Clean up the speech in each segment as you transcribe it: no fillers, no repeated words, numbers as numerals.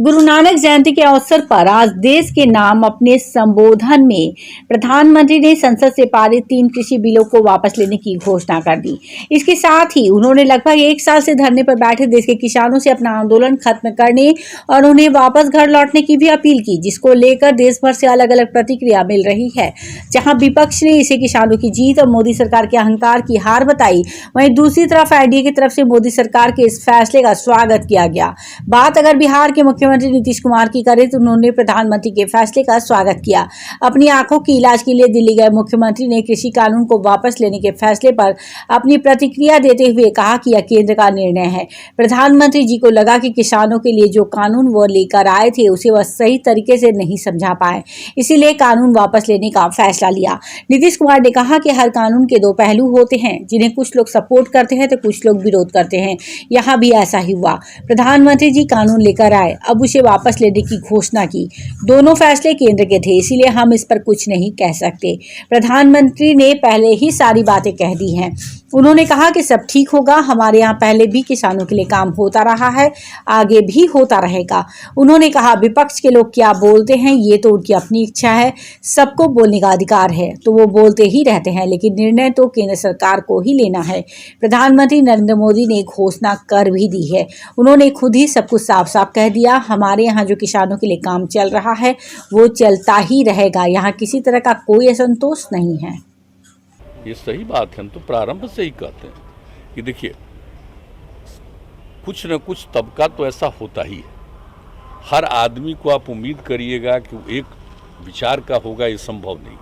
गुरु नानक जयंती के अवसर पर आज देश के नाम अपने संबोधन में प्रधानमंत्री ने संसद से पारित 3 कृषि बिलों को वापस लेने की घोषणा कर दी। इसके साथ ही उन्होंने लगभग 1 साल से धरने पर बैठे देश के किसानों से अपना आंदोलन खत्म करने और उन्हें वापस घर लौटने की भी अपील की, जिसको लेकर देश भर से अलग अलग प्रतिक्रिया मिल रही है। जहां विपक्ष ने इसे किसानों की जीत और मोदी सरकार के अहंकार की हार बताई, वहीं दूसरी तरफ एनडीए की तरफ से मोदी सरकार के इस फैसले का स्वागत किया गया। बात अगर बिहार के मुख्यमंत्री नीतीश कुमार की करें तो उन्होंने प्रधानमंत्री के फैसले का स्वागत किया। अपनी आंखों की इलाज के लिए दिल्ली गए मुख्यमंत्री ने कृषि कानून को वापस लेने के फैसले पर अपनी प्रतिक्रिया देते हुए कहा कि यह केंद्र का निर्णय है। प्रधानमंत्री जी को लगा कि किसानों के लिए जो कानून वो लेकर आए थे उसे वह सही तरीके से नहीं समझा पाए, इसीलिए कानून वापस लेने का फैसला लिया। नीतीश कुमार ने कहा कि हर कानून के 2 पहलू होते हैं, जिन्हें कुछ लोग सपोर्ट करते हैं तो कुछ लोग विरोध करते हैं। यहाँ भी ऐसा ही हुआ। प्रधानमंत्री जी कानून लेकर आए, अब उसे वापस लेने की घोषणा की। दोनों फैसले केंद्र के थे, इसीलिए हम इस पर कुछ नहीं कह सकते। प्रधानमंत्री ने पहले ही सारी बातें कह दी हैं। उन्होंने कहा कि सब ठीक होगा। हमारे यहाँ पहले भी किसानों के लिए काम होता रहा है, आगे भी होता रहेगा। उन्होंने कहा विपक्ष के लोग क्या बोलते हैं ये तो उनकी अपनी इच्छा है, सबको बोलने का अधिकार है, तो वो बोलते ही रहते हैं, लेकिन निर्णय तो केंद्र सरकार को ही लेना है। प्रधानमंत्री नरेंद्र मोदी ने घोषणा कर भी दी है। उन्होंने खुद ही सब कुछ साफ साफ कह दिया। हमारे यहाँ जो किसानों के लिए काम चल रहा है वो चलता ही रहेगा। यहाँ किसी तरह का कोई असंतोष नहीं है। ये सही बात है, हम तो प्रारंभ से ही कहते हैं कि देखिए कुछ न कुछ तबका तो ऐसा होता ही है। हर आदमी को आप उम्मीद करिएगा कि वो एक विचार का होगा, ये संभव नहीं।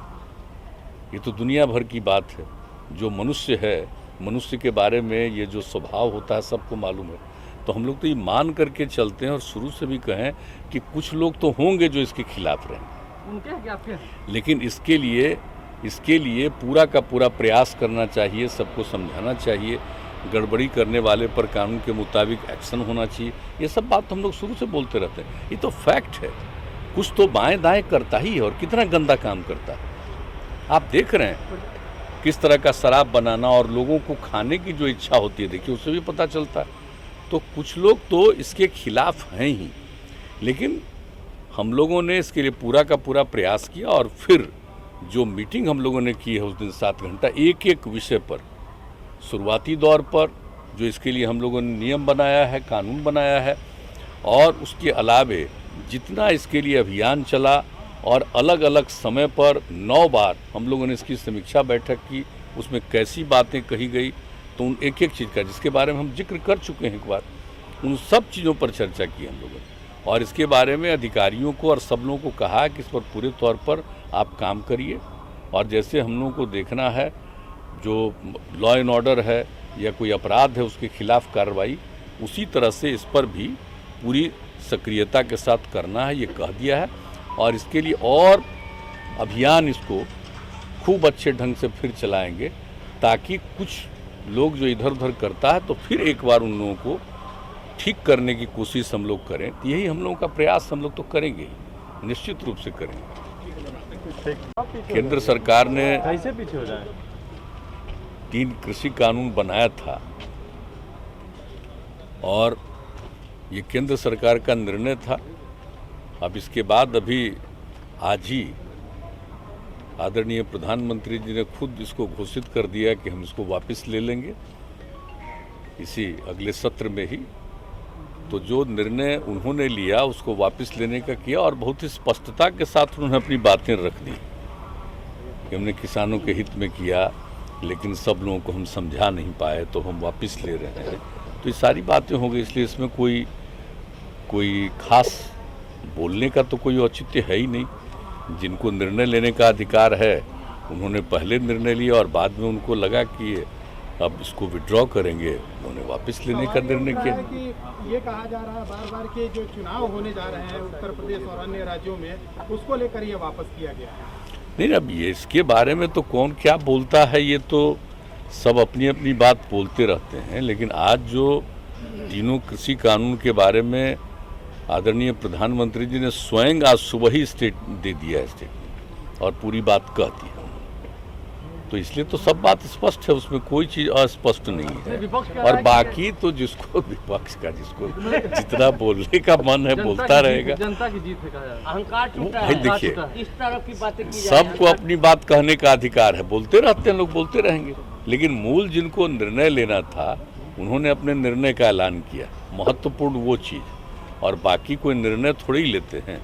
ये तो दुनिया भर की बात है। जो मनुष्य है, मनुष्य के बारे में ये जो स्वभाव होता है सबको मालूम है। तो हम लोग तो ये मान करके चलते हैं और शुरू से भी कहें कि कुछ लोग तो होंगे जो इसके खिलाफ रहेंगे, लेकिन इसके लिए पूरा का पूरा प्रयास करना चाहिए, सबको समझाना चाहिए, गड़बड़ी करने वाले पर कानून के मुताबिक एक्शन होना चाहिए। ये सब बात तो हम लोग शुरू से बोलते रहते हैं। ये तो फैक्ट है। कुछ तो बाएं दाएं करता ही है और कितना गंदा काम करता है। आप देख रहे हैं किस तरह का शराब बनाना और लोगों को खाने की जो इच्छा होती है, देखिए उससे भी पता चलता है। तो कुछ लोग तो इसके खिलाफ हैं ही, लेकिन हम लोगों ने इसके लिए पूरा का पूरा प्रयास किया और फिर जो मीटिंग हम लोगों ने की है उस दिन 7 घंटा एक एक विषय पर, शुरुआती दौर पर जो इसके लिए हम लोगों ने नियम बनाया है, कानून बनाया है, और उसके अलावे जितना इसके लिए अभियान चला और अलग अलग समय पर 9 बार हम लोगों ने इसकी समीक्षा बैठक की, उसमें कैसी बातें कही गई, तो उन एक एक चीज़ का जिसके बारे में हम जिक्र कर चुके हैं एक बार, उन सब चीज़ों पर चर्चा की हम लोगों ने। और इसके बारे में अधिकारियों को और सब लोगों को कहा कि इस पर पूरे तौर पर आप काम करिए, और जैसे हम लोगों को देखना है जो लॉ एंड ऑर्डर है या कोई अपराध है उसके खिलाफ कार्रवाई, उसी तरह से इस पर भी पूरी सक्रियता के साथ करना है, ये कह दिया है। और इसके लिए और अभियान इसको खूब अच्छे ढंग से फिर चलाएंगे, ताकि कुछ लोग जो इधर उधर करता है तो फिर एक बार उन लोगों को ठीक करने की कोशिश हम लोग करें। तो यही हम लोगों का प्रयास हम लोग तो करेंगे, निश्चित रूप से करेंगे। केंद्र सरकार ने 3 कृषि कानून बनाया था और ये केंद्र सरकार का निर्णय था। अब इसके बाद अभी आज ही आदरणीय प्रधानमंत्री जी ने खुद इसको घोषित कर दिया कि हम इसको वापस ले लेंगे इसी अगले सत्र में ही। तो जो निर्णय उन्होंने लिया उसको वापस लेने का किया और बहुत ही स्पष्टता के साथ उन्होंने अपनी बातें रख दी कि हमने किसानों के हित में किया, लेकिन सब लोगों को हम समझा नहीं पाए तो हम वापस ले रहे हैं। तो ये सारी बातें हो गई, इसलिए इसमें कोई खास बोलने का तो कोई औचित्य है ही नहीं। जिनको निर्णय लेने का अधिकार है उन्होंने पहले निर्णय लिया और बाद में उनको लगा कि अब इसको विड्रॉ करेंगे, उन्होंने वापस लेने का निर्णय किया। ये कहा जा रहा है बार बार कि जो चुनाव होने जा रहे हैं उत्तर प्रदेश और अन्य राज्यों में, उसको लेकर ये वापस किया गया है। नहीं, अब ये इसके बारे में तो कौन क्या बोलता है, ये तो सब अपनी अपनी बात बोलते रहते हैं। लेकिन आज जो तीनों कृषि कानून के बारे में आदरणीय प्रधानमंत्री जी ने स्वयं आज सुबह ही दे दिया है स्टेटमेंट और पूरी बात कह दी है। तो इसलिए तो सब बात स्पष्ट है, उसमें कोई चीज़ अस्पष्ट नहीं है। और बाकी तो जिसको विपक्ष का जिसको जितना बोलने का मन है बोलता रहेगा। जनता की जीत है, अहंकार टूटा भाई है। देखिए, इस तरह की बातें की जा रही हैं। सबको अपनी बात कहने का अधिकार है, बोलते रहते हैं लोग, बोलते रहेंगे, लेकिन मूल जिनको निर्णय लेना था उन्होंने अपने निर्णय का ऐलान किया, महत्वपूर्ण वो चीज़। और बाकी कोई निर्णय थोड़े ही लेते हैं,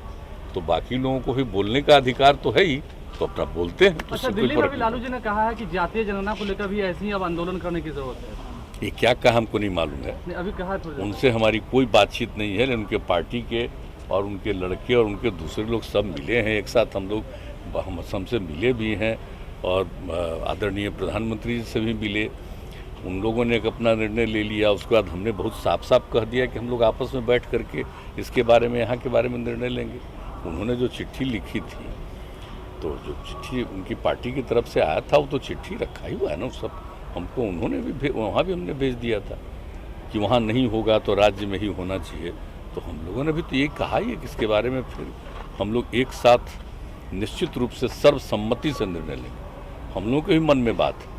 तो बाकी लोगों को भी बोलने का अधिकार तो है ही, तो अपना बोलते हैं। तो अच्छा, दिल्ली में भी लालू जी ने कहा है कि जातीय जनगणना को लेकर भी ऐसे ही अब आंदोलन करने की जरूरत है। ये क्या कहा हमको नहीं मालूम है, नहीं, अभी कहा थोड़ी देर उनसे हमारी कोई बातचीत नहीं है, लेकिन उनके पार्टी के और उनके लड़के और उनके दूसरे लोग सब मिले हैं एक साथ, हम लोग हमसे मिले भी हैं और आदरणीय प्रधानमंत्री जी से भी मिले। उन लोगों ने एक अपना निर्णय ले लिया, उसके बाद हमने बहुत साफ साफ कह दिया कि हम लोग आपस में बैठ करके इसके बारे में, यहाँ के बारे में निर्णय लेंगे। उन्होंने जो चिट्ठी लिखी थी, तो जो चिट्ठी उनकी पार्टी की तरफ से आया था वो तो चिट्ठी रखा ही हुआ है ना सब, हमको उन्होंने भी वहाँ भी हमने भेज दिया था कि वहाँ नहीं होगा तो राज्य में ही होना चाहिए। तो हम लोगों ने भी तो ये कहा ही है कि इसके बारे में फिर हम लोग एक साथ निश्चित रूप से सर्वसम्मति से निर्णय लेंगे। हम लोगों के भी मन में बात है,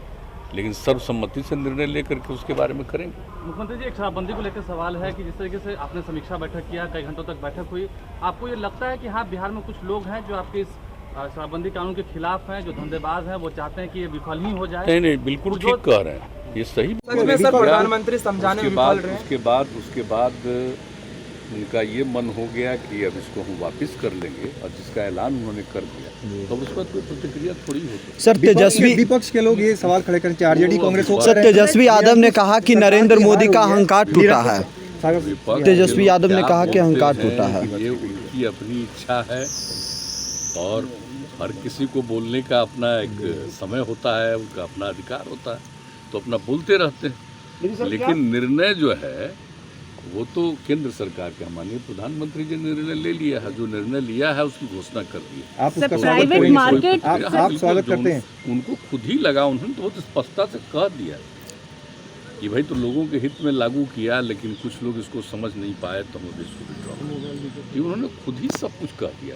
लेकिन सर्वसम्मति से निर्णय लेकर के उसके बारे में करेंगे। मुख्यमंत्री जी, एक शराबबंदी को लेकर सवाल है कि जिस तरीके से आपने समीक्षा बैठक किया, कई घंटों तक बैठक हुई, आपको ये लगता है कि हाँ, बिहार में कुछ लोग हैं जो आपके इस शराबबंदी कानून के खिलाफ हैं, जो धंधेबाज हैं, वो चाहते हैं कि ये विफल ही हो जाए? नहीं, बिल्कुल ठीक कह रहे हैं, ये सही में सर प्रधानमंत्री समझाने में विफल रहे हैं। उसके बाद उनका ये मन हो गया कि अब इसको हम वापस कर लेंगे, और जिसका ऐलान उन्होंने कर दिया तो उस पर कोई प्रतिक्रिया थोड़ी होती। सर तेजस्वी विपक्ष के लोग ये सवाल खड़े करें, आरजेडी कांग्रेस सर तेजस्वी यादव ने कहा कि नरेंद्र मोदी का अहंकार टूटा है। तेजस्वी यादव ने कहा कि अहंकार टूटा है। ये उनकी अपनी इच्छा है और हर किसी को बोलने का अपना एक समय होता है, उनका अपना अधिकार होता है, तो अपना बोलते रहते हैं। लेकिन निर्णय जो है वो तो केंद्र सरकार का, माननीय प्रधानमंत्री जी ने निर्णय ले लिया है, जो निर्णय लिया है उसकी घोषणा कर दी है। आप उसका प्राइवेट मार्केट आप स्वागत करते हैं। उनको खुद ही लगा, उन्होंने तो बहुत स्पष्टता से कह दिया कि भाई तो लोगों के हित में लागू किया, लेकिन कुछ लोग इसको समझ नहीं पाए तो हम लोग इसको विड्रॉ, उन्होंने खुद ही सब कुछ कह दिया।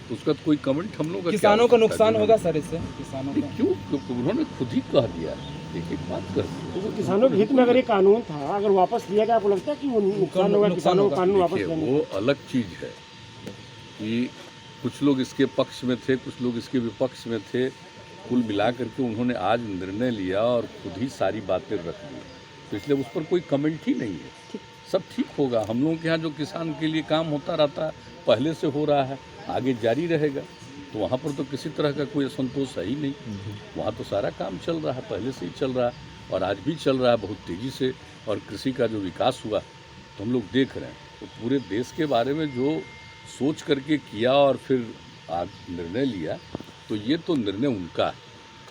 तो उसका कोई कमेंट हम लोग किसानों का नुकसान होगा सर इससे, किसानों का क्यों, उन्होंने खुद ही कह दिया। एक बात कर, तो किसानों के हित में अगर ये कानून था, अगर वापस लिया गया, आपको लगता है कि वो नुकसान होगा किसानों को कानून वापस लेने? वो अलग चीज़ है कि कुछ लोग इसके पक्ष में थे, कुछ लोग इसके विपक्ष में थे, कुल मिला करके उन्होंने आज निर्णय लिया और खुद ही सारी बातें रख दी, तो इसलिए उस पर कोई कमेंट ही नहीं है। सब ठीक होगा। हम लोगों के यहाँ जो किसान के लिए काम होता रहता है, पहले से हो रहा है, आगे जारी रहेगा, तो वहाँ पर तो किसी तरह का कोई असंतोष है ही नहीं। वहाँ तो सारा काम चल रहा है, पहले से ही चल रहा है और आज भी चल रहा है बहुत तेज़ी से। और कृषि का जो विकास हुआ तो हम लोग देख रहे हैं, तो पूरे देश के बारे में जो सोच करके किया और फिर आज निर्णय लिया, तो ये तो निर्णय उनका है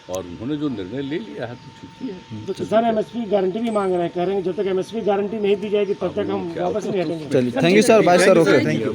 और उन्होंने जो निर्णय ले लिया है तो ठीक ही है। तो किसान एमएसपी गारंटी भी मांग रहे हैं, कह रहे हैं जब तक एमएसपी गारंटी नहीं दी जाएगी तब तक हम वापस नहीं हटेंगे। चलिए, thank you sir, bye sir, okay, thank you.